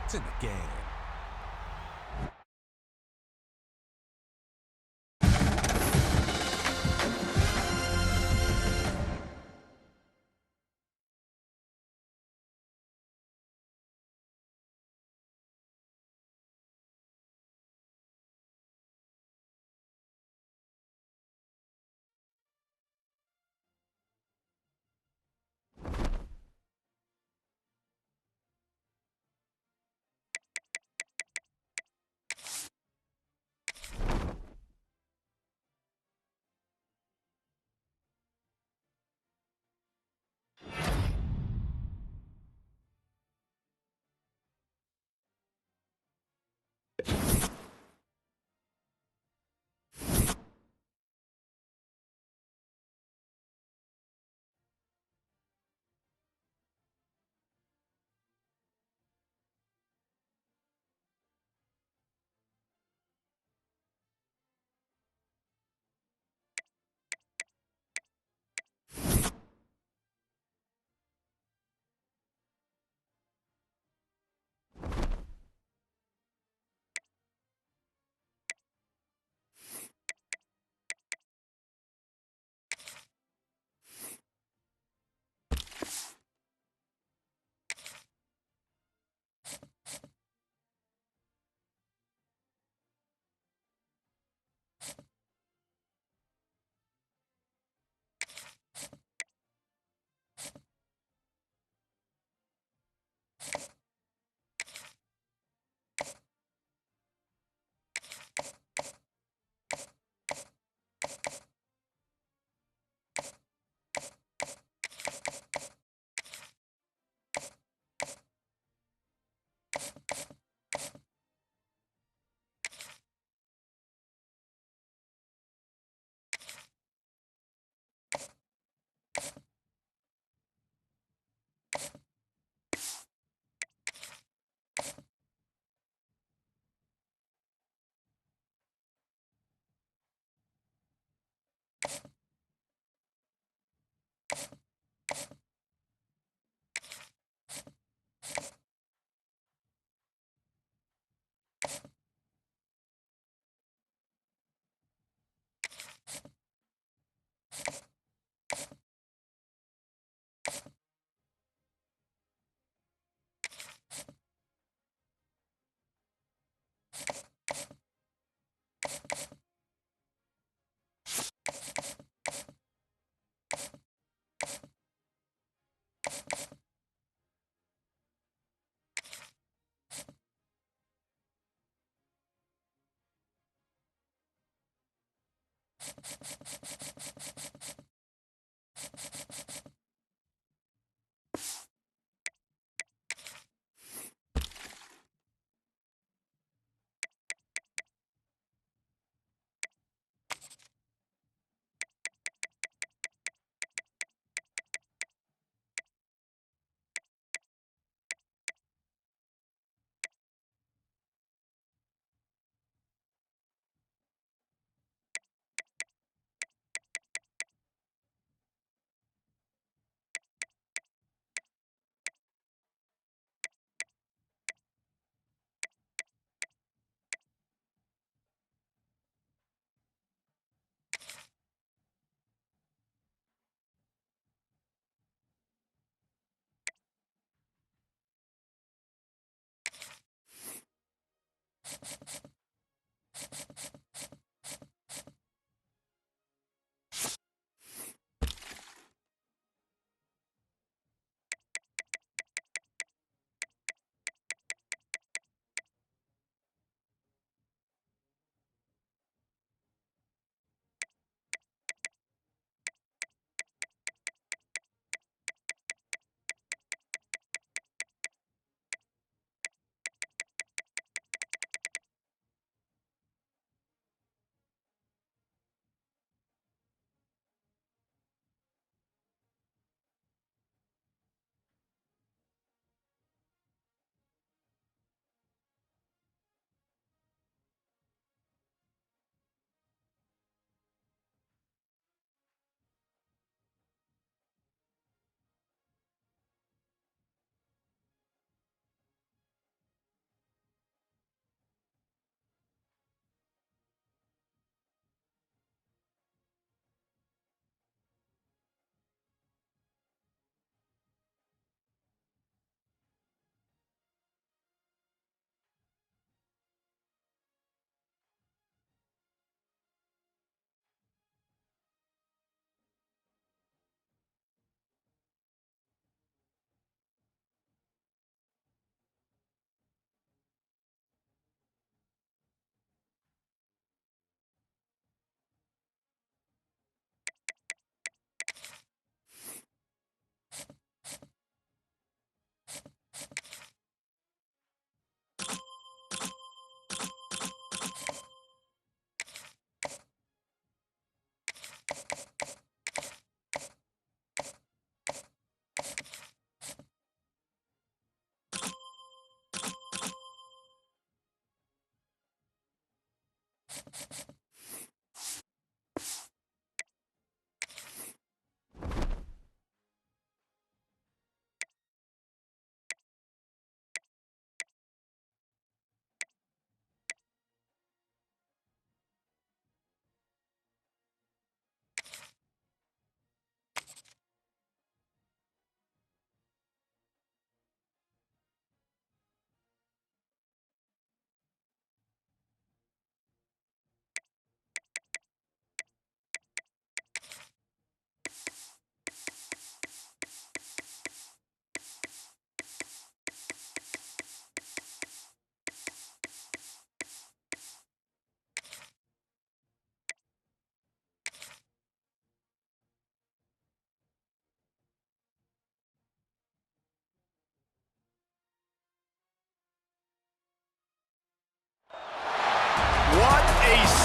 It's in the game.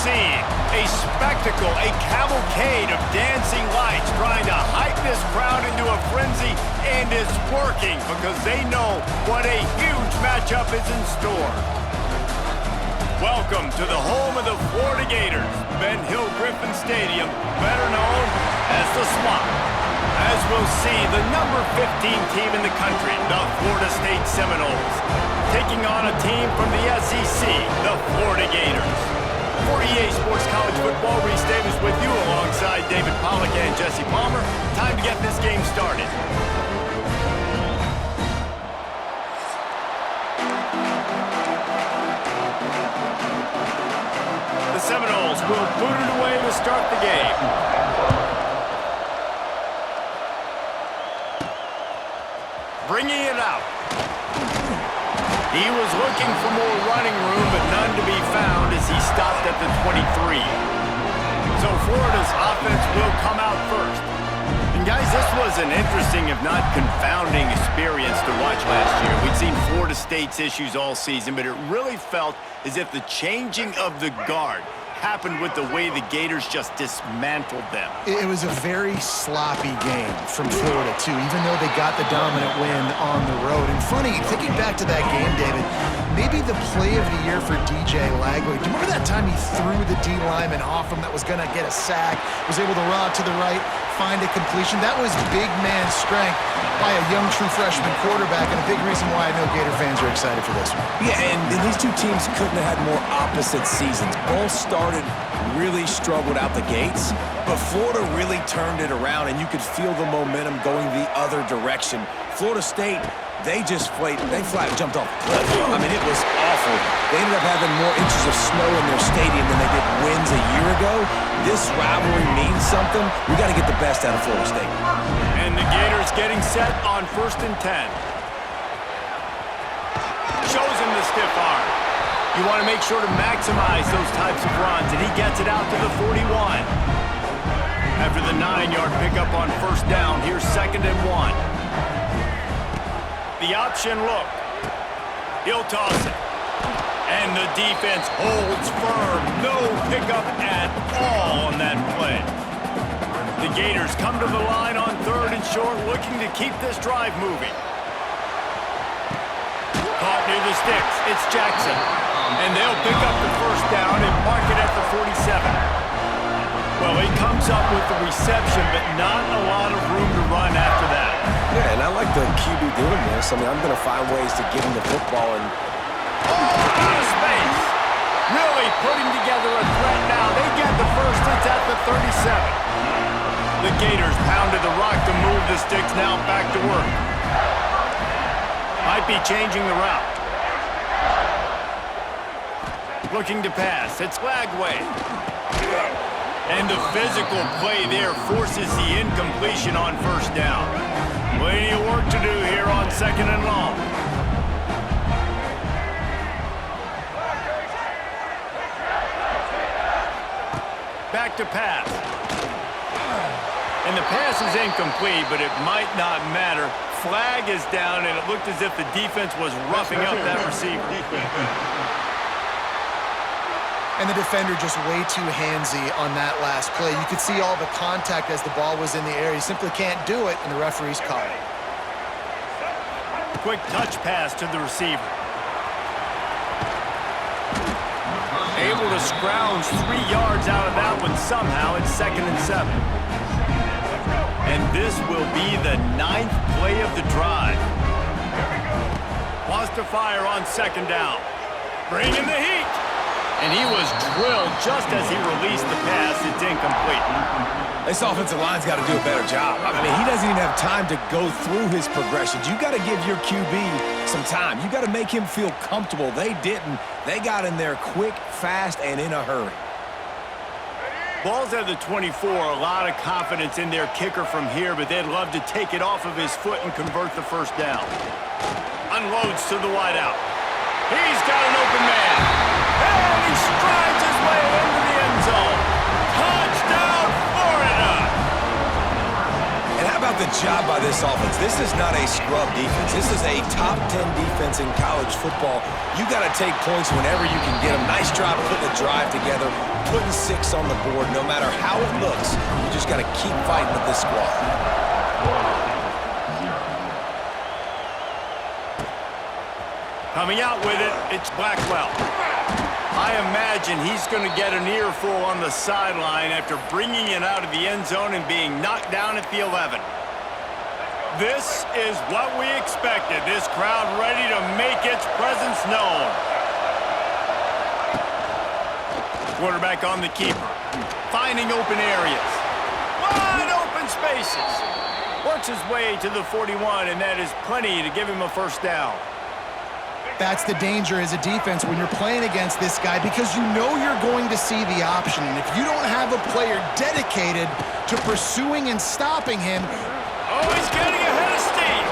seeing a spectacle, a cavalcade of dancing lights trying to hype this crowd into a frenzy, and it's working because they know what a huge matchup is in store. Welcome to the home of the Florida Gators, Ben Hill Griffin Stadium, better known as the Swamp. As we'll see, the number 15 team in the country, the Florida State Seminoles, taking on a team from the SEC, the Florida Gators. For EA Sports College Football, Reese Davis with you alongside David Pollack and Jesse Palmer. Time to get this game started. The Seminoles will boot it away to start the game. Bringing it out. He was looking for more running room, but none to be found as he stopped at the 23. So Florida's offense will come out first. And guys, this was an interesting, if not confounding, experience to watch last year. We'd seen Florida State's issues all season, but it really felt as if the changing of the guard happened with the way the Gators just dismantled them. It was a very sloppy game from Florida, too, even though they got the dominant win on the road. And funny, thinking back to that game, David, maybe the play of the year for DJ Lagway. Do you remember that time he threw the D lineman off him that was going to get a sack, was able to run out to the right, find a completion? That was big man strength by a young true freshman quarterback, and a big reason why I know Gator fans are excited for this one. Yeah, and these two teams couldn't have had more opposite seasons. Both really struggled out the gates, but Florida really turned it around, and you could feel the momentum going the other direction. Florida State, they flat jumped off the cliff. I mean, it was awful. They ended up having more inches of snow in their stadium than they did wins a year ago. This rivalry means something. We got to get the best out of Florida State. And the Gators getting set on 1st and 10. Shows him the stiff arm. You want to make sure to maximize those types of runs, and he gets it out to the 41. After the 9-yard pickup on 1st down, here's 2nd and 1. The option look. He'll toss it. And the defense holds firm. No pickup at all on that play. The Gators come to the line on 3rd and short, looking to keep this drive moving. Caught near the sticks. It's Jackson. And they'll pick up the 1st down and mark it at the 47. Well, he comes up with the reception, but not a lot of room to run after that. Yeah, and I like the QB doing this. I mean, I'm going to find ways to get him the football and... out of space. Really putting together a threat now. They get the first. It's at the 37. The Gators pounded the rock to move the sticks, now back to work. Might be changing the route. Looking to pass. It's Lagway. And the physical play there forces the incompletion on 1st down. Plenty of work to do here on 2nd and long. Back to pass. And the pass is incomplete, but it might not matter. Flag is down, and it looked as if the defense was roughing up that receiver. And the defender just way too handsy on that last play. You could see all the contact as the ball was in the air. He simply can't do it, and the referee's called it. Quick touch pass to the receiver. Able to scrounge 3 yards out of that one somehow. It's 2nd and 7. And this will be the 9th play of the drive. Wants to fire on 2nd down. Bring in the heat. And he was drilled just as he released the pass. It's incomplete. This offensive line's got to do a better job. I mean, he doesn't even have time to go through his progressions. You got to give your QB some time. You got to make him feel comfortable. They didn't. They got in there quick, fast, and in a hurry. Ball's at the 24. A lot of confidence in their kicker from here, but they'd love to take it off of his foot and convert the 1st down. Unloads to the wideout. He's got an open man. And he strides his way into the end zone. Touchdown, Florida! And how about the job by this offense? This is not a scrub defense. This is a top 10 defense in college football. You got to take points whenever you can get them. Nice job putting the drive together. putting 6 on the board no matter how it looks. You just got to keep fighting with this squad. Coming out with it, it's Blackwell. I imagine he's going to get an earful on the sideline after bringing it out of the end zone and being knocked down at the 11. This is what we expected. This crowd ready to make its presence known. Quarterback on the keeper, finding open areas, wide open spaces. Works his way to the 41, and that is plenty to give him a first down. That's the danger as a defense when you're playing against this guy, because you know you're going to see the option. And if you don't have a player dedicated to pursuing and stopping him... Oh, he's getting ahead of steam.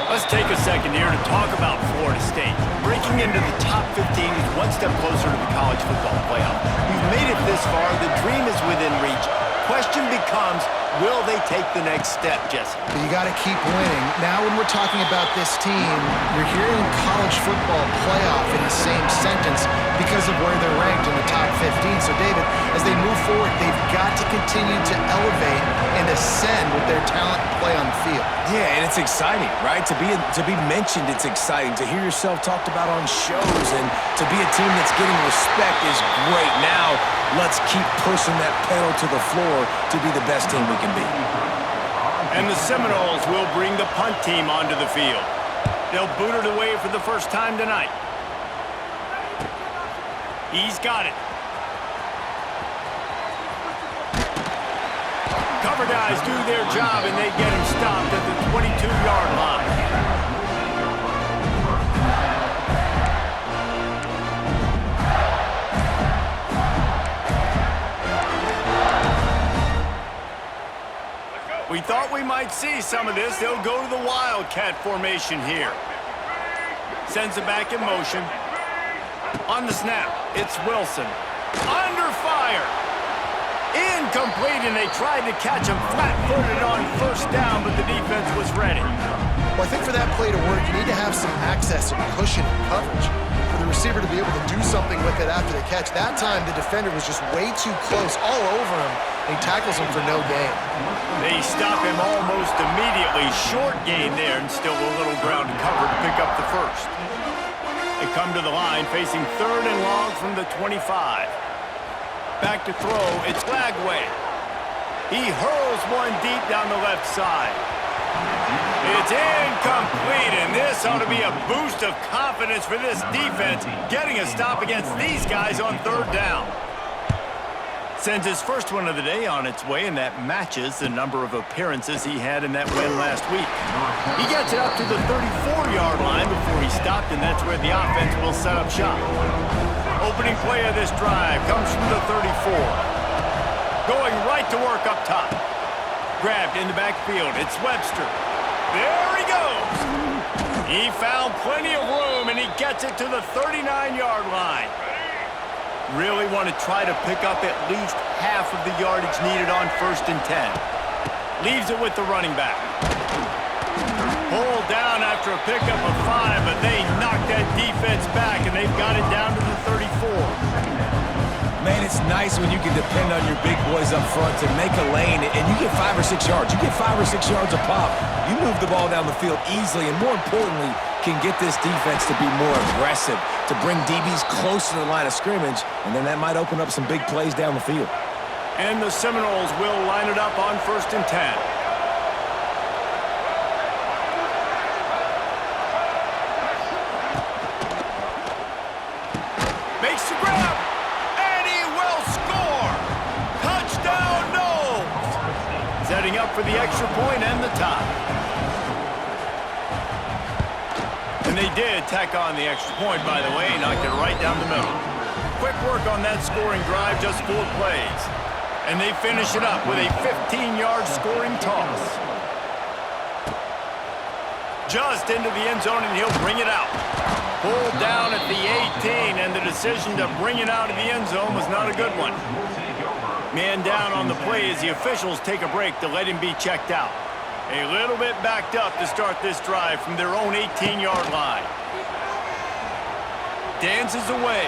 Let's take a second here to talk about Florida State. Breaking into the top 15 is one step closer to the college football playoff. We've made it this far. The dream is within reach. Question becomes, will they take the next step, Jesse? But you got to keep winning. Now when we're talking about this team, you're hearing college football playoff in the same sentence because of where they're ranked in the top 15. So, David, as they move forward, they've got to continue to elevate and ascend with their talent and play on the field. Yeah, and it's exciting, right? To be mentioned, it's exciting. To hear yourself talked about on shows and to be a team that's getting respect is great. Now, let's keep pushing that pedal to the floor to be the best team we can be. And the Seminoles will bring the punt team onto the field. They'll boot it away for the first time tonight. He's got it. Cover guys do their job, and they get him stopped at the 22-yard line. We thought we might see some of this. They'll go to the Wildcat formation here. Sends it back in motion. On the snap, it's Wilson. Under fire. Incomplete, and they tried to catch him flat-footed on first down, but the defense was ready. Well, I think for that play to work, you need to have some access and cushion and coverage for the receiver to be able to do something with it after the catch. That time, the defender was just way too close, all over him, and he tackles him for no gain. They stop him almost immediately. Short gain there, and still a little ground to cover to pick up the first. They come to the line, facing 3rd and long from the 25. Back to throw, it's Lagway. He hurls one deep down the left side. It's incomplete, and this ought to be a boost of confidence for this defense, getting a stop against these guys on 3rd down. Sends his first one of the day on its way, and that matches the number of appearances he had in that win last week. He gets it up to the 34-yard line before he stopped, and that's where the offense will set up shop. Opening play of this drive comes from the 34. Going right to work up top. Grabbed in the backfield. It's Webster. There he goes. He found plenty of room, and he gets it to the 39-yard line. Really want to try to pick up at least half of the yardage needed on 1st and 10. Leaves it with the running back. Pulled down after a pickup of 5, but they knocked that defense back, and they've got it down to the 34. Man, it's nice when you can depend on your big boys up front to make a lane, and you get 5 or 6 yards. You get 5 or 6 yards a pop. You move the ball down the field easily, and more importantly, can get this defense to be more aggressive, to bring DBs closer to the line of scrimmage, and then that might open up some big plays down the field. And the Seminoles will line it up on 1st and 10. Makes the grab, and he will score! Touchdown, Noles! Setting up for the extra point and the tie. And they did tack on the extra point, by the way, knocked it right down the middle. Quick work on that scoring drive, just 4 plays. And they finish it up with a 15-yard scoring toss. Just into the end zone, and he'll bring it out. Pulled down at the 18, and the decision to bring it out of the end zone was not a good one. Man down on the play as the officials take a break to let him be checked out. A little bit backed up to start this drive from their own 18-yard line. Dances away.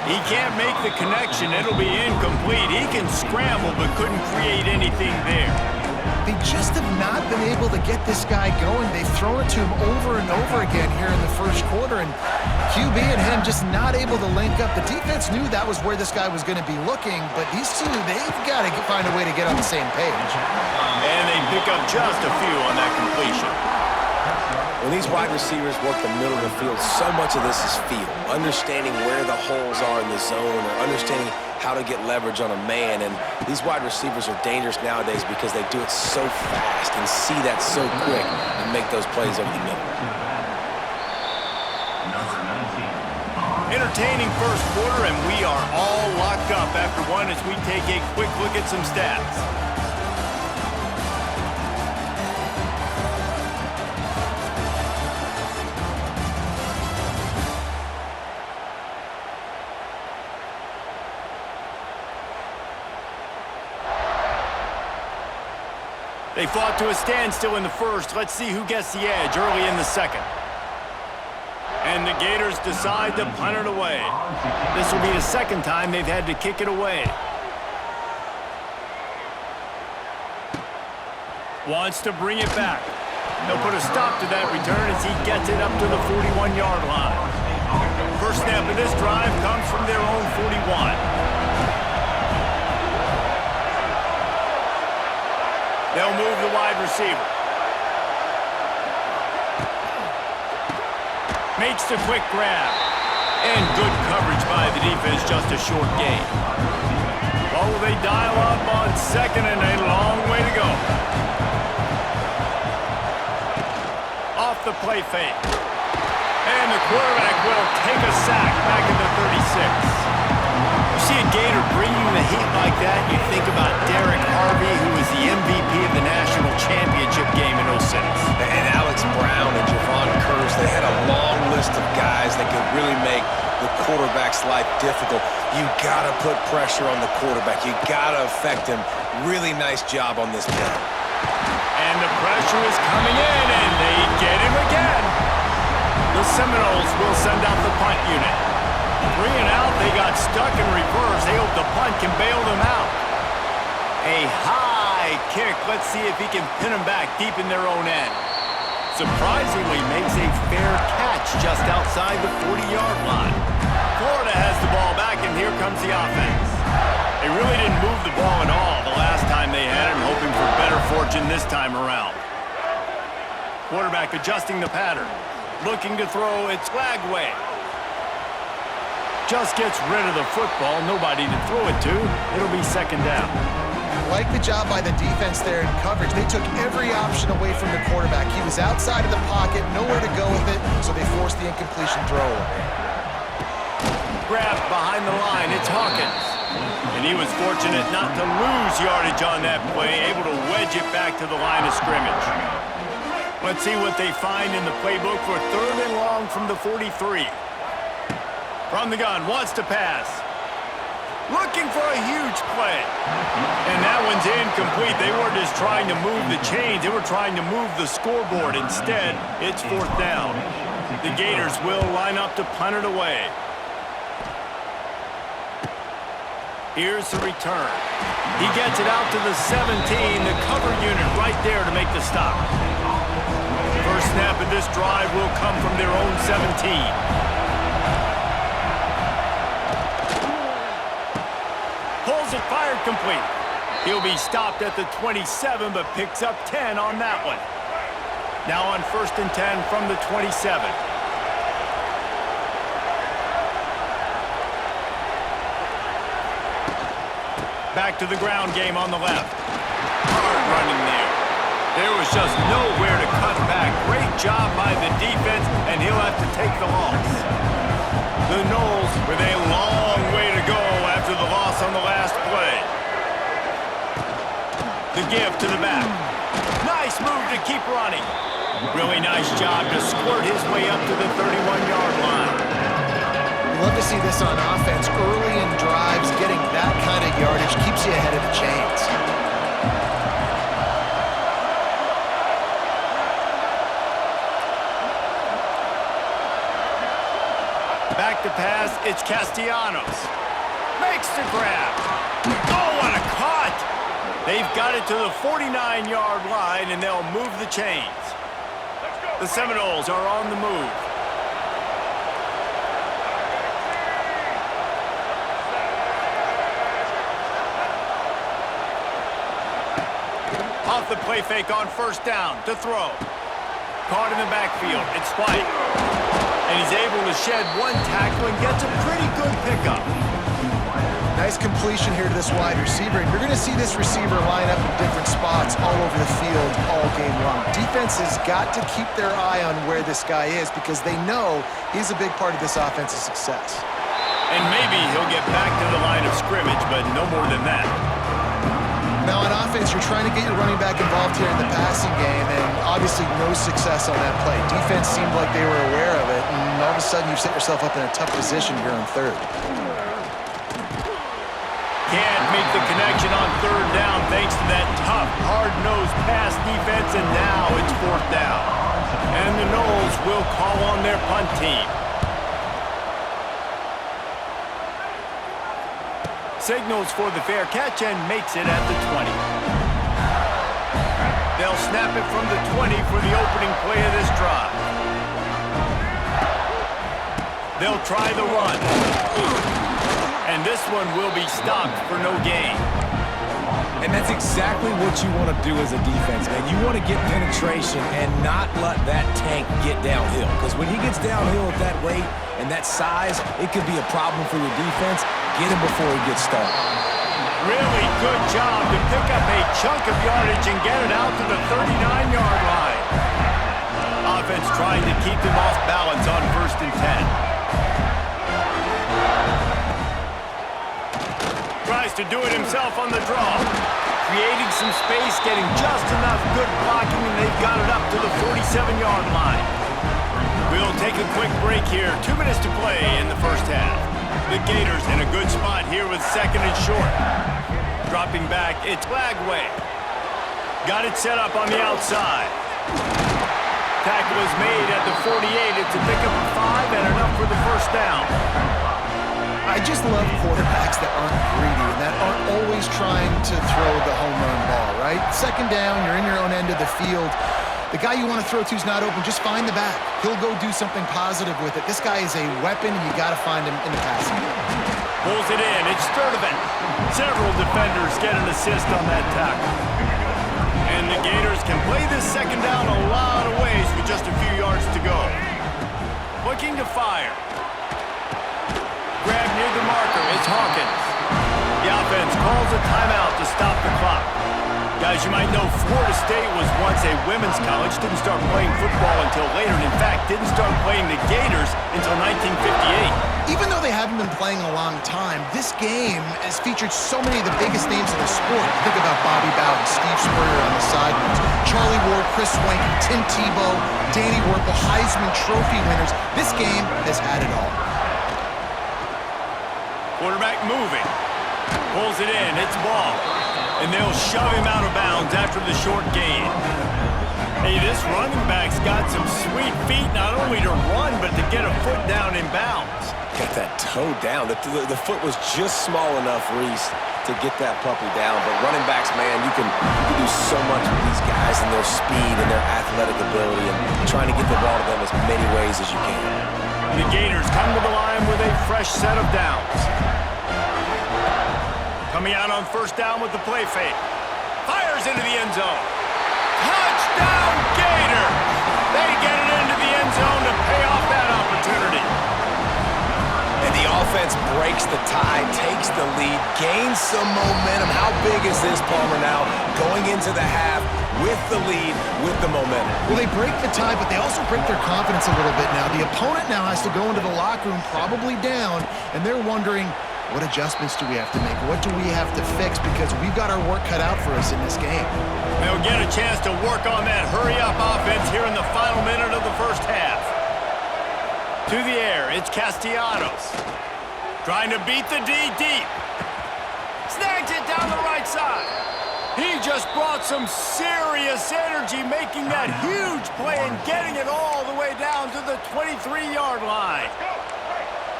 He can't make the connection. It'll be incomplete. He can scramble but couldn't create anything there. They just have not been able to get this guy going. They've thrown it to him over and over again here in the first quarter, and QB and him just not able to link up. The defense knew that was where this guy was going to be looking, but these two, they've got to find a way to get on the same page. And they pick up just a few on that completion. When these wide receivers work the middle of the field, so much of this is feel. Understanding where the holes are in the zone or understanding how to get leverage on a man. And these wide receivers are dangerous nowadays because they do it so fast and see that so quick and make those plays over the middle. Entertaining first quarter, and we are all locked up after one as we take a quick look at some stats. They fought to a standstill in the first. Let's see who gets the edge early in the second. And the Gators decide to punt it away. This will be the second time they've had to kick it away. Wants to bring it back. They'll put a stop to that return as he gets it up to the 41-yard line. First snap of this drive comes from their own 41. They'll move the wide receiver. Makes the quick grab. And good coverage by the defense, just a short gain. Oh, they dial up on second and a long way to go. Off the play fake. And the quarterback will take a sack back at the 36. You see a Gator bringing the heat like that, you think about Derek Harvey, who was the MVP of the national championship game in 06. And Alex Brown and Javon Curse, they had a long list of guys that could really make the quarterback's life difficult. You got to put pressure on the quarterback. You got to affect him. Really nice job on this play. And the pressure is coming in, and they get him again. The Seminoles will send out the punt unit. 3 and out, they got stuck in reverse. They hope the punt can bail them out. A high kick. Let's see if he can pin them back deep in their own end. Surprisingly makes a fair catch just outside the 40-yard line. Florida has the ball back, and here comes the offense. They really didn't move the ball at all the last time they had him, hoping for better fortune this time around. Quarterback adjusting the pattern. Looking to throw, it's Lagway. Just gets rid of the football, nobody to throw it to. It'll be second down. Like the job by the defense there in coverage. They took every option away from the quarterback. He was outside of the pocket, nowhere to go with it, so they forced the incompletion throw away. Grabbed behind the line, it's Hawkins. And he was fortunate not to lose yardage on that play, able to wedge it back to the line of scrimmage. Let's see what they find in the playbook for third and long from the 43. From the gun, wants to pass. Looking for a huge play. And that one's incomplete. They weren't just trying to move the chains. They were trying to move the scoreboard. Instead, it's fourth down. The Gators will line up to punt it away. Here's the return. He gets it out to the 17. The cover unit right there to make the stop. First snap of this drive will come from their own 17. Pulls it, fired complete. He'll be stopped at the 27, but picks up 10 on that one. Now on first and 10 from the 27. Back to the ground game on the left. Hard running there. There was just nowhere to cut back. Great job by the defense, and he'll have to take the loss. The Noles with a long way to go after the loss on the last play. The give to the back. Nice move to keep running. Really nice job to squirt his way up to the 31-yard line. Love to see this on offense. Early in drives, getting that kind of yardage keeps you ahead of the chains. Back back to pass. It's Castellanos. Makes the grab. Oh, what a cut! They've got it to the 49-yard line, and they'll move the chains. The Seminoles are on the move. Off the play fake on first down to throw. Caught in the backfield. It's White. And he's able to shed one tackle and gets a pretty good pickup. Nice completion here to this wide receiver. And you're going to see this receiver line up in different spots all over the field all game long. Defense has got to keep their eye on where this guy is because they know he's a big part of this offense's success. And maybe he'll get back to the line of scrimmage, but no more than that. Now on offense, you're trying to get your running back involved here in the passing game, and obviously no success on that play. Defense seemed like they were aware of it, and all of a sudden you've set yourself up in a tough position here on third. Can't make the connection on third down thanks to that tough, hard-nosed pass defense, and now it's fourth down. And the Noles will call on their punt team. Signals for the fair catch and makes it at the 20. They'll snap it from the 20 for the opening play of this drive. They'll try the run. And this one will be stopped for no gain. And that's exactly what you want to do as a defense, man. You want to get penetration and not let that tank get downhill. Because when he gets downhill at that rate and that size, it could be a problem for your defense. Get him before he gets started. Really good job to pick up a chunk of yardage and get it out to the 39-yard line. Offense trying to keep them off balance on 1st and 10. Tries to do it himself on the draw. Creating some space, getting just enough good blocking, and they've got it up to the 47-yard line. We'll take a quick break here. 2 minutes to play in the first half. The Gators in a good spot here with 2nd and short. Dropping back, it's Lagway. Got it set up on the outside. Tackle is made at the 48. It's a pickup of 5 and enough for the first down. I just love quarterbacks that aren't greedy and that aren't always trying to throw the home run ball, right? 2nd down, you're in your own end of the field. The guy you want to throw to is not open. Just find the back. He'll go do something positive with it. This guy is a weapon, and you got to find him in the passing game. Pulls it in. It's Sturdivant. Several defenders get an assist on that tackle. And the Gators can play this 2nd down a lot of ways with just a few yards to go. Looking to fire. Grab near the marker. It's Hawkins. The offense calls a timeout to stop the clock. Guys, you might know Florida State was once a women's college, didn't start playing football until later, and in fact, didn't start playing the Gators until 1958. Even though they haven't been playing in a long time, this game has featured so many of the biggest names in the sport. Think about Bobby Bowden, Steve Spurrier on the sidelines, Charlie Ward, Chris Swanky, Tim Tebow, Danny Werkle, Heisman Trophy winners. This game has had it all. Quarterback moving. Pulls it in. It's ball. And they'll shove him out of bounds after the short gain. Hey, this running back's got some sweet feet, not only to run, but to get a foot down in bounds. Got that toe down. The foot was just small enough, Reese, to get that puppy down. But running backs, man, you can do so much with these guys and their speed and their athletic ability and trying to get the ball to them as many ways as you can. The Gators come to the line with a fresh set of downs. Coming out on 1st down with the play fake. Fires into the end zone. Touchdown, Gators! They get it into the end zone to pay off that opportunity. And the offense breaks the tie, takes the lead, gains some momentum. How big is this, Palmer, now? Going into the half with the lead, with the momentum. Well, they break the tie, but they also break their confidence a little bit now. The opponent now has to go into the locker room probably down, and they're wondering, what adjustments do we have to make? What do we have to fix? Because we've got our work cut out for us in this game. They'll get a chance to work on that hurry-up offense here in the final minute of the first half. To the air, it's Castellanos. Trying to beat the D deep. Snags it down the right side. He just brought some serious energy, making that huge play and getting it all the way down to the 23-yard line.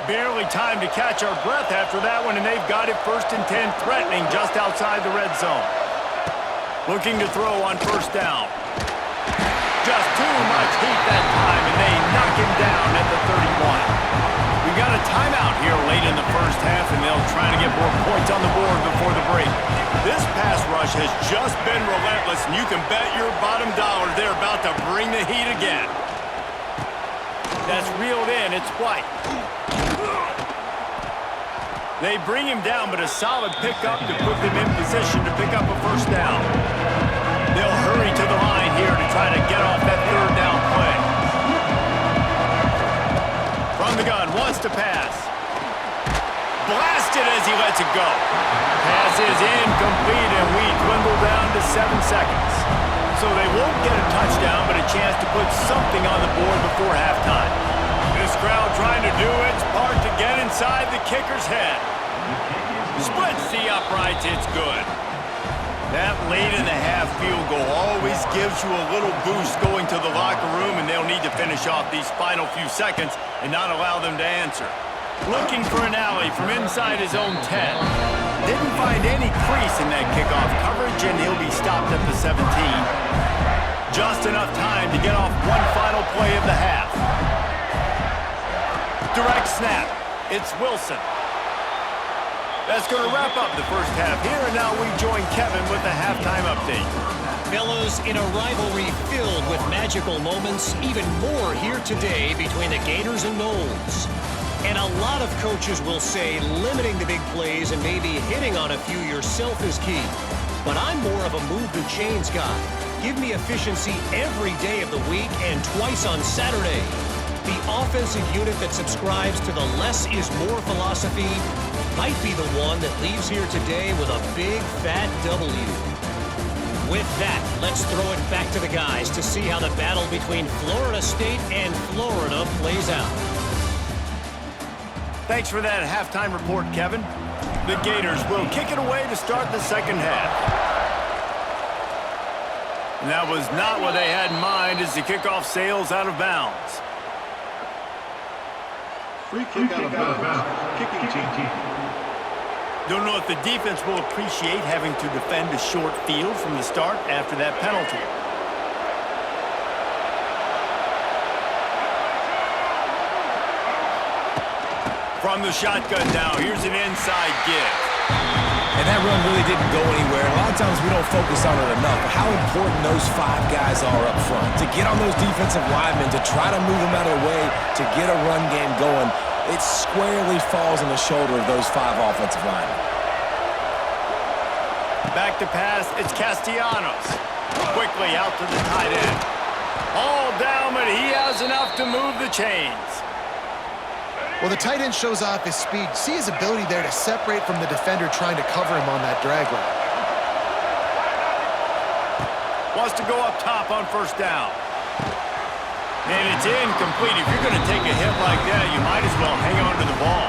Barely time to catch our breath after that one, and they've got it 1st and 10, threatening just outside the red zone. Looking to throw on 1st down. Just too much heat that time, and they knock him down at the 31. We got a timeout here late in the 1st half, and they'll try to get more points on the board before the break. This pass rush has just been relentless, and you can bet your bottom dollar they're about to bring the heat again. That's reeled in. It's White. They bring him down, but a solid pickup to put them in position to pick up a 1st down. They'll hurry to the line here to try to get off that 3rd down play. From the gun, wants to pass. Blasted as he lets it go. Pass is incomplete, and we dwindle down to 7 seconds. So they won't get a touchdown, but a chance to put something on the board before halftime. This crowd trying to do its part to get inside the kicker's head. Splits the uprights, it's good. That late-in-the-half field goal always gives you a little boost going to the locker room, and they'll need to finish off these final few seconds and not allow them to answer. Looking for an alley from inside his own 10. Didn't find any crease in that kickoff coverage, and he'll be stopped at the 17. Just enough time to get off one final play of the half. Direct snap. It's Wilson. That's going to wrap up the 1st half here, and now we join Kevin with the halftime update. Fellas, in a rivalry filled with magical moments, even more here today between the Gators and Noles. And a lot of coaches will say limiting the big plays and maybe hitting on a few yourself is key. But I'm more of a move the chains guy. Give me efficiency every day of the week and twice on Saturday. The offensive unit that subscribes to the less is more philosophy might be the one that leaves here today with a big fat W. With that, let's throw it back to the guys to see how the battle between Florida State and Florida plays out. Thanks for that halftime report, Kevin. The Gators will kick it away to start the 2nd half. And that was not what they had in mind as the kickoff sails out of bounds. Free kick out of bounds. Kicking team. Don't know if the defense will appreciate having to defend a short field from the start after that penalty. From the shotgun now, here's an inside give. And that run really didn't go anywhere. A lot of times we don't focus on it enough, but how important those 5 guys are up front. To get on those defensive linemen, to try to move them out of the way, to get a run game going, it squarely falls on the shoulder of those 5 offensive linemen. Back to pass, it's Castellanos. Quickly out to the tight end. All down, but he has enough to move the chains. Well, the tight end shows off his speed. See his ability there to separate from the defender trying to cover him on that drag route. Wants to go up top on 1st down. And it's incomplete. If you're going to take a hit like that, you might as well hang on to the ball.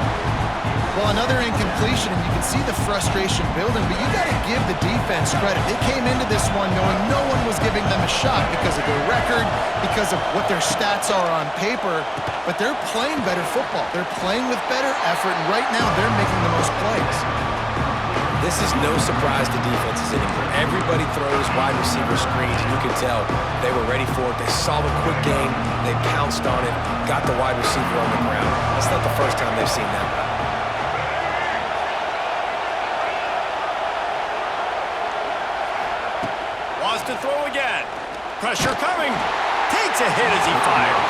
Well, another incompletion, and you can see the frustration building, but you got to give the defense credit. They came into this one knowing no one was giving them a shot because of their record, because of what their stats are on paper, but they're playing better football. They're playing with better effort, and right now they're making the most plays. This is no surprise to defenses anymore. Everybody throws wide receiver screens, and you can tell they were ready for it. They saw the quick game. They pounced on it, got the wide receiver on the ground. That's not the first time they've seen that route. Wants to throw again. Pressure coming. Takes a hit as he fires.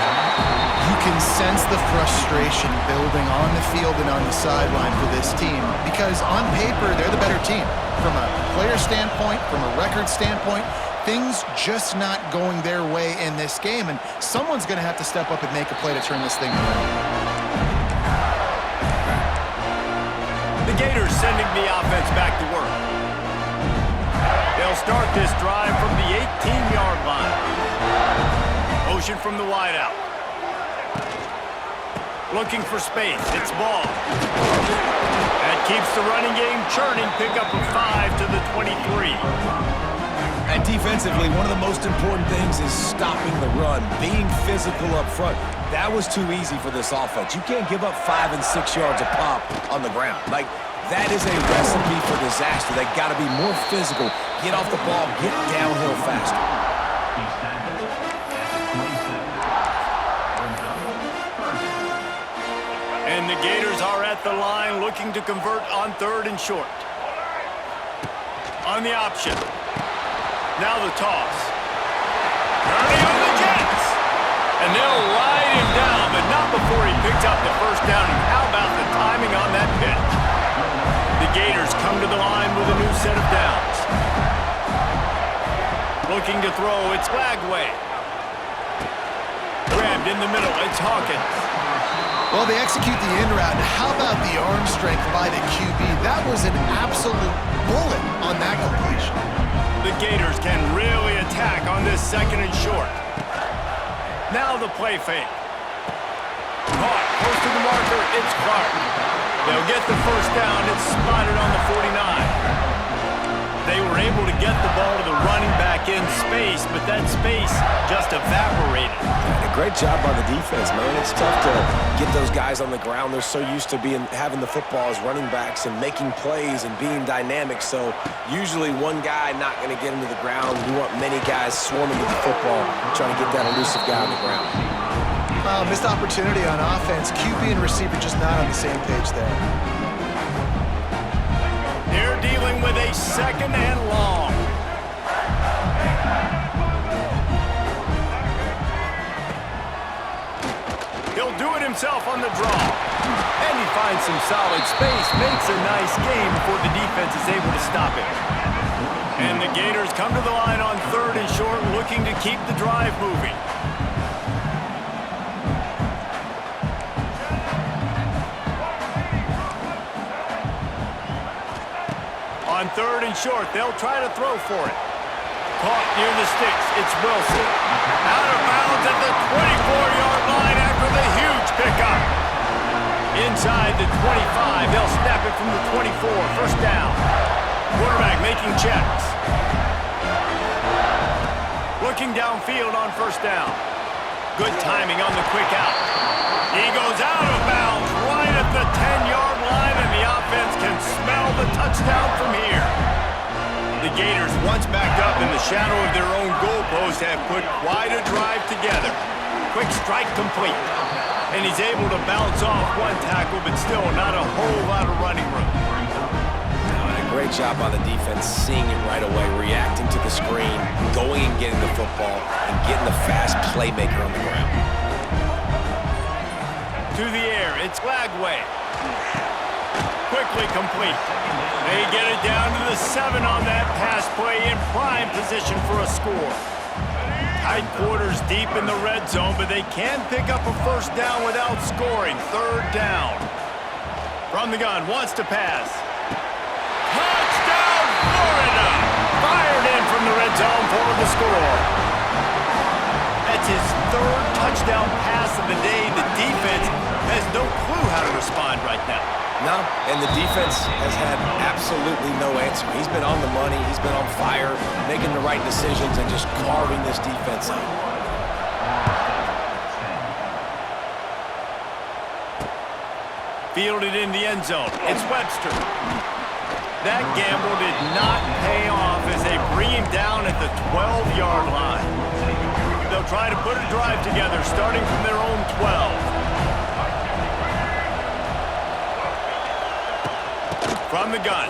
You can sense the frustration building on the field and on the sideline for this team because on paper, they're the better team. From a player standpoint, from a record standpoint, things just not going their way in this game, and someone's going to have to step up and make a play to turn this thing around. The Gators sending the offense back to work. They'll start this drive from the 18-yard line. Motion from the wideout. Looking for space. It's ball. That keeps the running game churning. Pickup of 5 to the 23. And defensively, one of the most important things is stopping the run, being physical up front. That was too easy for this offense. You can't give up 5 and 6 yards a pop on the ground. Like, that is a recipe for disaster. They got to be more physical, get off the ball, get downhill faster. And the Gators are at the line looking to convert on 3rd and short. On the option. Now the toss. Purdy on the Jets. And they'll ride him down, but not before he picks up the first down. And how about the timing on that pitch? The Gators come to the line with a new set of downs. Looking to throw, it's Lagway. Grabbed in the middle, it's Hawkins. Well, they execute the in route. How about the arm strength by the QB? That was an absolute bullet on that completion. The Gators can really attack on this 2nd and short. Now the play fake. Caught close to the marker, it's Clark. They'll get the first down. It's spotted on the 49. They were able to get the ball to the running back in space, but that space just evaporated. And a great job by the defense, man. It's tough to get those guys on the ground. They're so used to having the football as running backs and making plays and being dynamic. So usually one guy not going to get into the ground. You want many guys swarming to the football, trying to get that elusive guy on the ground. Missed opportunity on offense. QB and receiver just not on the same page there. They're dealing with a 2nd and long. He'll do it himself on the draw. And he finds some solid space, makes a nice game before the defense is able to stop him. And the Gators come to the line on 3rd and short, looking to keep the drive moving. On 3rd and short, they'll try to throw for it. Caught near the sticks, it's Wilson. Out of bounds at the 24-yard line after the huge pickup. Inside the 25, they'll snap it from the 24, first down. Quarterback making checks. Looking downfield on first down. Good timing on the quick out. He goes out of bounds right at the 10-yard line, and the offense can smell the touchdown from here. The Gators, once backed up in the shadow of their own goalpost, have put quite a drive together. Quick strike complete. And he's able to bounce off one tackle, but still not a whole lot of running room. And a great job by the defense, seeing it right away, reacting to the screen, going and getting the football, and getting the fast playmaker on the ground. To the air, it's Lagway. Quickly complete. They get it down to the 7 on that pass play, in prime position for a score. Tight quarters deep in the red zone, but they can pick up a first down without scoring. 3rd down. From the gun, wants to pass. Touchdown, Florida! Fired in from the red zone for the score. That's his 3rd touchdown pass of the day. The defense has no clue how to respond right now. No, and the defense has had absolutely no answer. He's been on the money, he's been on fire, making the right decisions and just carving this defense up. Fielded in the end zone. It's Webster. That gamble did not pay off as they bring him down at the 12-yard line. They'll try to put a drive together starting from their own 12. From the gun,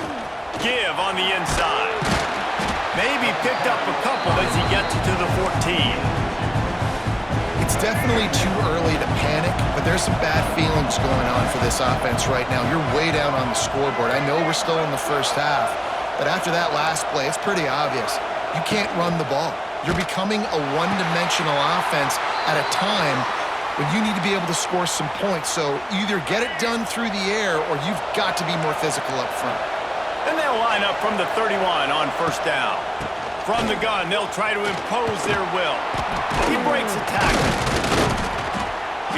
give on the inside. Maybe picked up a couple as he gets to the 14. It's definitely too early to panic, but there's some bad feelings going on for this offense right now. You're way down on the scoreboard. I know we're still in the first half, but after that last play, it's pretty obvious. You can't run the ball. You're becoming a one-dimensional offense at a time when you need to be able to score some points. So either get it done through the air or you've got to be more physical up front. And they'll line up from the 31 on first down. From the gun, they'll try to impose their will. He breaks a tackle.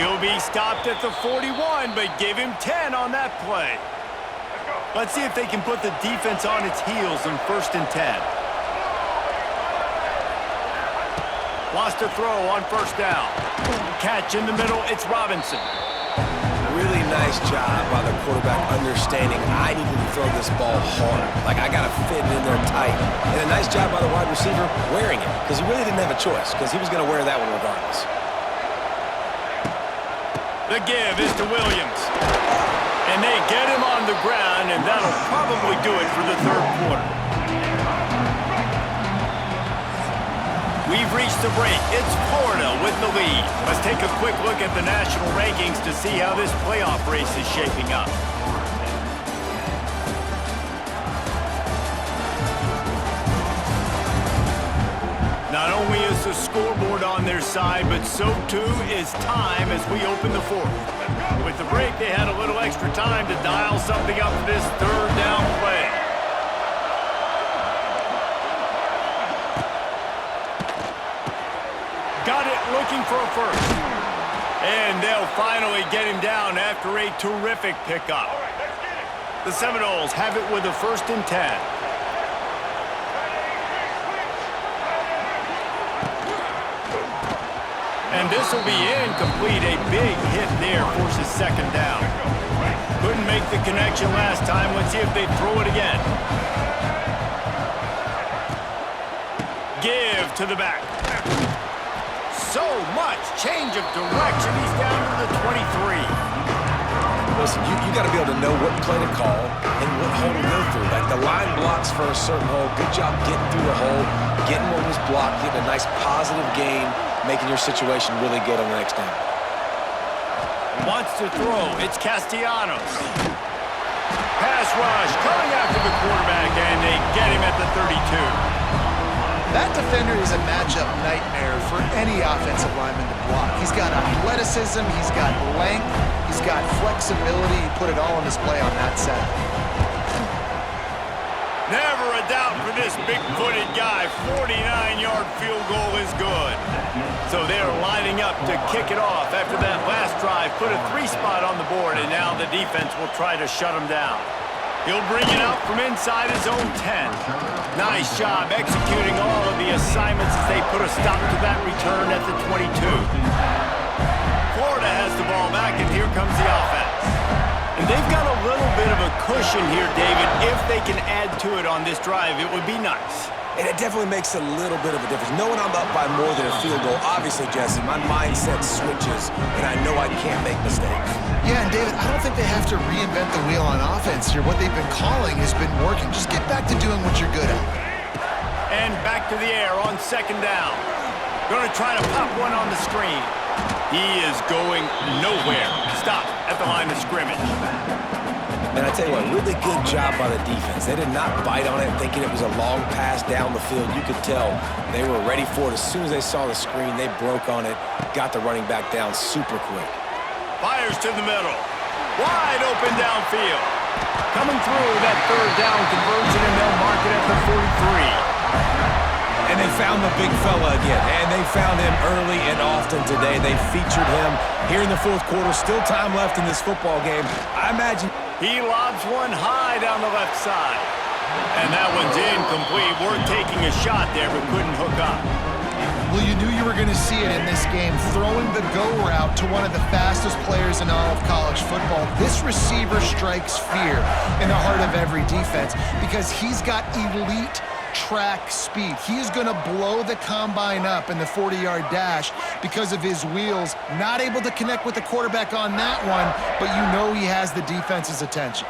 He'll be stopped at the 41, but give him 10 on that play. Let's see if they can put the defense on its heels in 1st and 10. Lost a throw on first down. Catch in the middle, it's Robinson. Really nice job by the quarterback understanding I needed to throw this ball hard. Like, I got to fit it in there tight. And a nice job by the wide receiver wearing it, because he really didn't have a choice, because he was going to wear that one regardless. The give is to Williams. And they get him on the ground, and that'll probably do it for the third quarter. We've reached the break. It's Florida with the lead. Let's take a quick look at the national rankings to see how this playoff race is shaping up. Not only is the scoreboard on their side, but so too is time as we open the fourth. With the break, they had a little extra time to dial something up for this third down play. Got it, looking for a first. And they'll finally get him down after a terrific pickup. The Seminoles have it with a 1st and 10. And this will be incomplete. A big hit there forces 2nd down. Couldn't make the connection last time. Let's see if they throw it again. Give to the back. So much change of direction. He's down to the 23. Listen, you got to be able to know what play to call and what hole to go through. Like, the line blocks for a certain hole. Good job getting through the hole, getting what was blocked, getting a nice positive gain, making your situation really good on the next down. Wants to throw. It's Castellanos. Pass rush coming after the quarterback, and they get him at the 32. That defender is a matchup nightmare for any offensive lineman to block. He's got athleticism, he's got length, he's got flexibility. He put it all on display on that set. Never a doubt for this big-footed guy. 49-yard field goal is good. So they're lining up to kick it off after that last drive. Put a 3-spot on the board, and now the defense will try to shut him down. He'll bring it out from inside his own 10. Nice job executing all of the assignments as they put a stop to that return at the 22. Florida has the ball back, and here comes the offense. And they've got a little bit of a cushion here, David. If they can add to it on this drive, it would be nice. And it definitely makes a little bit of a difference. Knowing I'm up by more than a field goal, obviously, Jesse, my mindset switches, and I know I can't make mistakes. Yeah, and David, I don't think they have to reinvent the wheel on offense here. What they've been calling has been working. Just get back to doing what you're good at. And back to the air on 2nd down. Going to try to pop one on the screen. He is going nowhere. Stop at the line of scrimmage. And I tell you what, really good job by the defense. They did not bite on it thinking it was a long pass down the field. You could tell they were ready for it. As soon as they saw the screen, they broke on it, got the running back down super quick. Fires to the middle. Wide open downfield. Coming through that 3rd down conversion, and they'll mark it at the 43. And they found the big fella again, and they found him early and often today. They featured him here in the 4th quarter. Still time left in this football game. I imagine he lobs one high down the left side. And that one's incomplete. We're taking a shot there, but couldn't hook up. Well, you knew you were going to see it in this game, throwing the go route to one of the fastest players in all of college football. This receiver strikes fear in the heart of every defense because he's got elite track speed. He is going to blow the combine up in the 40-yard dash because of his wheels. Not able to connect with the quarterback on that one, but you know he has the defense's attention.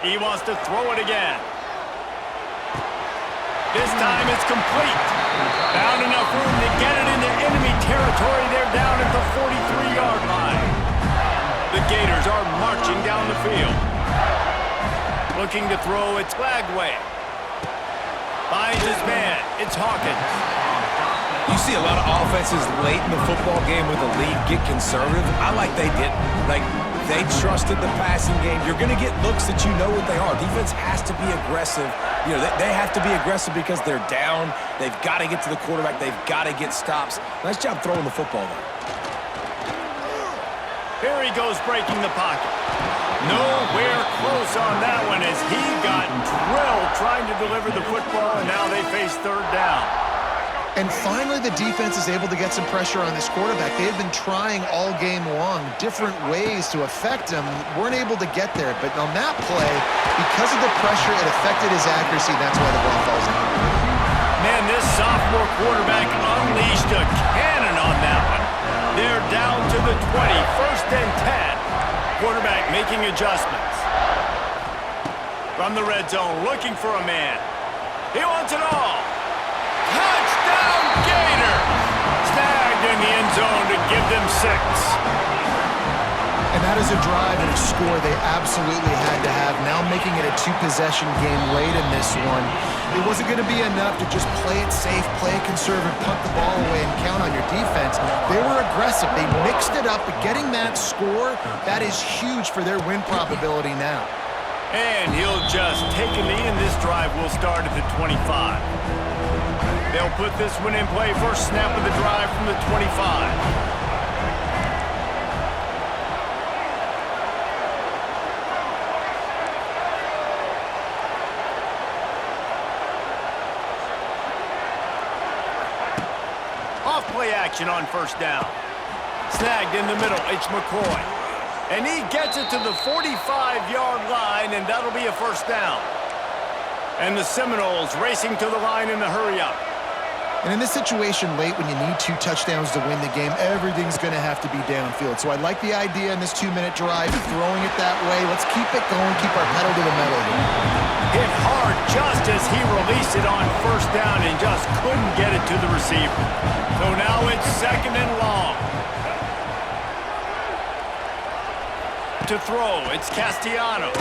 He wants to throw it again. This time it's complete. Found enough room to get it into enemy territory. They're down at the 43-yard line. The Gators are marching down the field. Looking to throw, it's Lagway. Finds his man. It's Hawkins. you see a lot of offenses late in the football game with the lead get conservative. I like they didn't. Like, they trusted the passing game. You're going to get looks that you know what they are. Defense has to be aggressive. You know, they have to be aggressive because they're down. They've got to get to the quarterback. They've got to get stops. Nice job throwing the football there. Here he goes breaking the pocket. Nowhere close on that one as he got drilled trying to deliver the football, and now they face third down. And finally, the defense is able to get some pressure on this quarterback. They have been trying all game long different ways to affect him. Weren't able to get there. But on that play, because of the pressure, it affected his accuracy. That's why the ball falls in. Man, this sophomore quarterback unleashed a cannon on that one. They're down to the 20, 1st and 10. Quarterback making adjustments. From the red zone, looking for a man. He wants it all. Touchdown, Gators! Snagged in the end zone to give them 6. And that is a drive and a score they absolutely had to have. Now making it a 2-possession game late in this one. It wasn't going to be enough to just play it safe, play it conservative, punt the ball away, and count on your defense. They were aggressive. They mixed it up, but getting that score, that is huge for their win probability now. And he'll just take a knee, and this drive will start at the 25. They'll put this one in play. First snap of the drive from the 25. Off-play action on first down. Snagged in the middle. It's McCoy. And he gets it to the 45-yard line, and that'll be a first down. And the Seminoles racing to the line in the hurry-up. And in this situation late when you need 2 touchdowns to win the game, everything's going to have to be downfield. So I like the idea in this 2-minute drive, throwing it that way. Let's keep it going, keep our pedal to the metal here. Hit hard just as he released it on first down and just couldn't get it to the receiver. So now it's 2nd and long. To throw, it's Castellanos.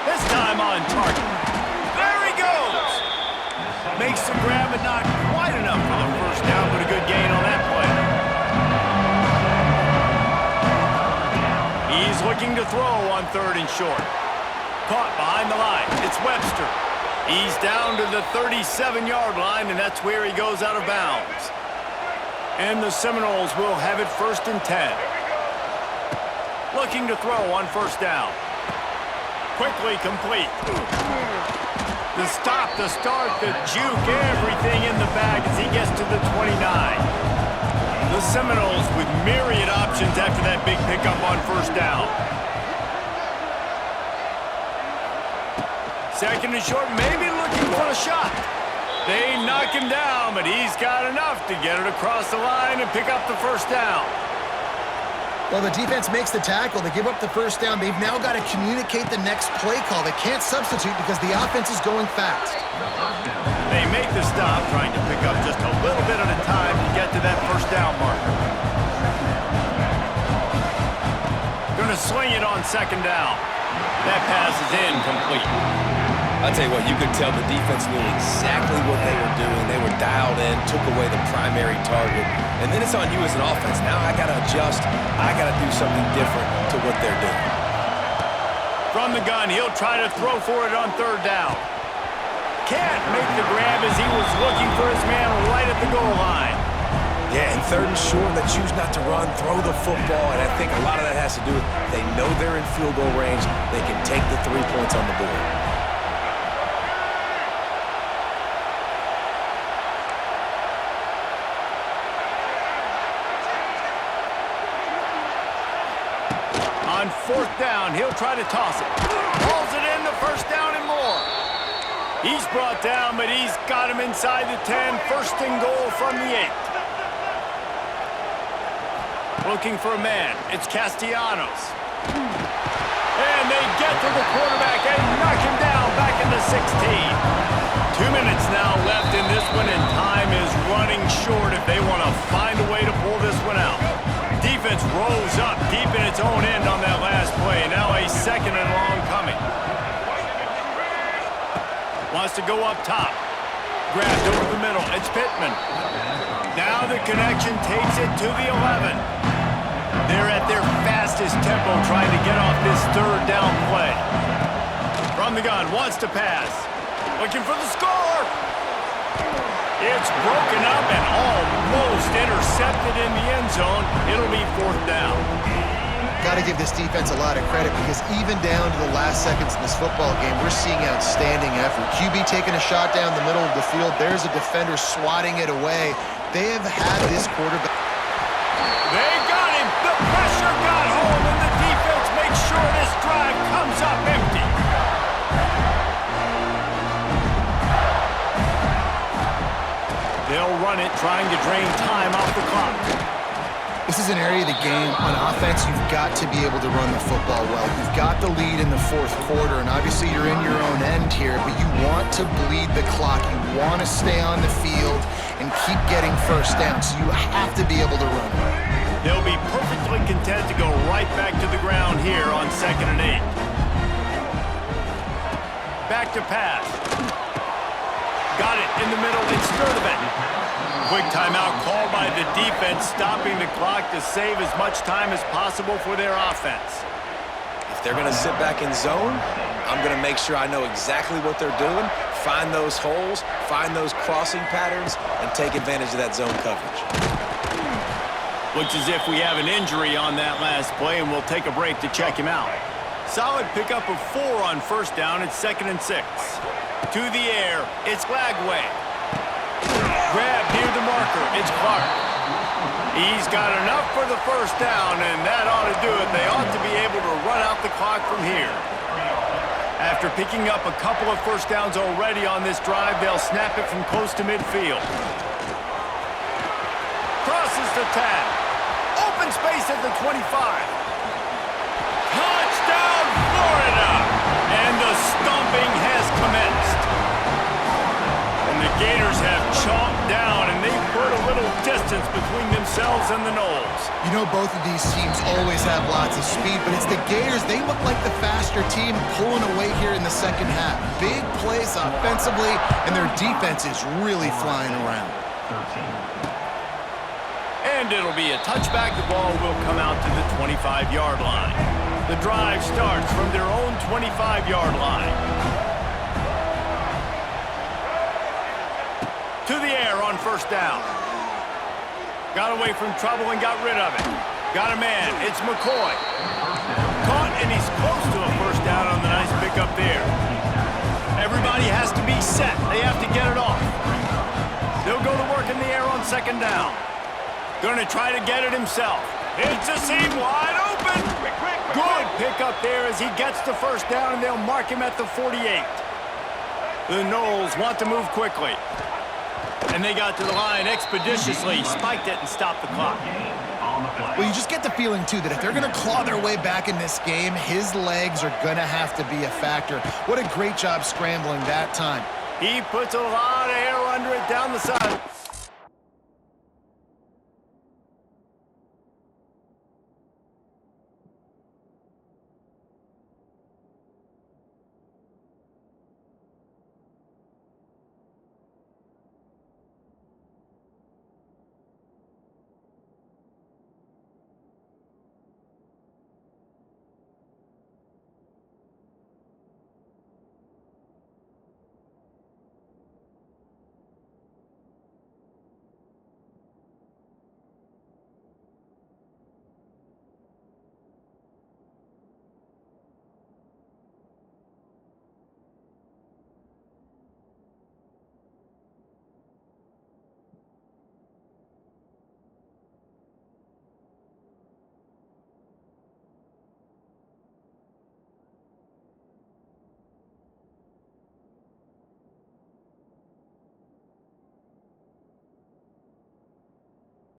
This time on target. There he goes! Makes the grab, but not quite enough for the first down, but a good gain on that play. He's looking to throw on 3rd and short. Caught behind the line. It's Webster. He's down to the 37-yard line, and that's where he goes out of bounds. And the Seminoles will have it 1st and 10. Looking to throw on first down. Quickly complete. The stop, the start, the juke, everything in the bag as he gets to the 29. The Seminoles with myriad options after that big pickup on first down. 2nd and short, maybe looking for a shot. They knock him down, but he's got enough to get it across the line and pick up the first down. Well, the defense makes the tackle. They give up the first down. They've now got to communicate the next play call. They can't substitute because the offense is going fast. They make the stop, trying to pick up just a little bit at a time to get to that first down marker. Going to sling it on 2nd down. That pass is incomplete. I'll tell you what, you could tell the defense knew exactly what they were doing. They were dialed in, took away the primary target. And then it's on you as an offense. Now I got to adjust. I got to do something different to what they're doing. From the gun, he'll try to throw for it on 3rd down. Can't make the grab as he was looking for his man right at the goal line. Yeah, and 3rd and short, they choose not to run, throw the football, and I think a lot of that has to do with they know they're in field goal range. They can take the 3 points on the board. On 4th down, he'll try to toss it. Pulls it in, the first down and more. He's brought down, but he's got him inside the 10. 1st and goal from the 8. Looking for a man. It's Castellanos. And they get to the quarterback and knock him down back in the 16. 2 minutes now left in this one, and time is running short if they want to find a way to pull this one out. Defense rose up deep in its own end on that last play. Now a 2nd and long coming. Wants to go up top. Grabbed over the middle. It's Pittman. Now the connection takes it to the 11. They're at their fastest tempo trying to get off this 3rd down play. From the gun, wants to pass. Looking for the score. It's broken up and almost intercepted in the end zone. It'll be 4th down. got to give this defense a lot of credit because even down to the last seconds in this football game, we're seeing outstanding effort. QB taking a shot down the middle of the field. There's a defender swatting it away. They have had this quarterback. They got him. The pressure got home, and the defense makes sure this drive comes up empty. They'll run it, trying to drain time off the clock. This is an area of the game. On offense, you've got to be able to run the football well. You've got the lead in the fourth quarter, and obviously you're in your own end here, but you want to bleed the clock. You want to stay on the field and keep getting first down, so you have to be able to run it. They'll be perfectly content to go right back to the ground here on 2nd and 8. Back to pass. Got it in the middle. It's Sturdivant. Quick timeout called by the defense, stopping the clock to save as much time as possible for their offense. If they're going to sit back in zone, I'm going to make sure I know exactly what they're doing, find those holes, find those crossing patterns, and take advantage of that zone coverage. Looks as if we have an injury on that last play, and we'll take a break to check him out. Solid pickup of 4 on first down. It's 2nd and 6. To the air, it's Lagway. Grab near the marker, it's Clark. He's got enough for the first down, and that ought to do it. They ought to be able to run out the clock from here. After picking up a couple of first downs already on this drive, they'll snap it from close to midfield. Crosses the tag. Open space at the 25. Touchdown, Florida! And the stomping has commenced. And the Gators have chomped down, and they've put a little distance between themselves and the Noles. You know, both of these teams always have lots of speed, but it's the Gators. They look like the faster team pulling away here in the second half. Big plays offensively, and their defense is really flying around. And it'll be a touchback. The ball will come out to the 25-yard line. The drive starts from their own 25-yard line. To the air on first down. Got away from trouble and got rid of it. Got a man. It's McCoy. Caught, and he's close to a first down on the nice pickup there. Everybody has to be set. They have to get it off. They'll go to work in the air on 2nd down. Going to try to get it himself. It's a seam wide open. Good pickup there as he gets the first down, and they'll mark him at the 48. The Noles want to move quickly. And they got to the line expeditiously, spiked it, and stopped the clock. Well, you just get the feeling, too, that if they're going to claw their way back in this game, his legs are going to have to be a factor. What a great job scrambling that time. He puts a lot of air under it down the side.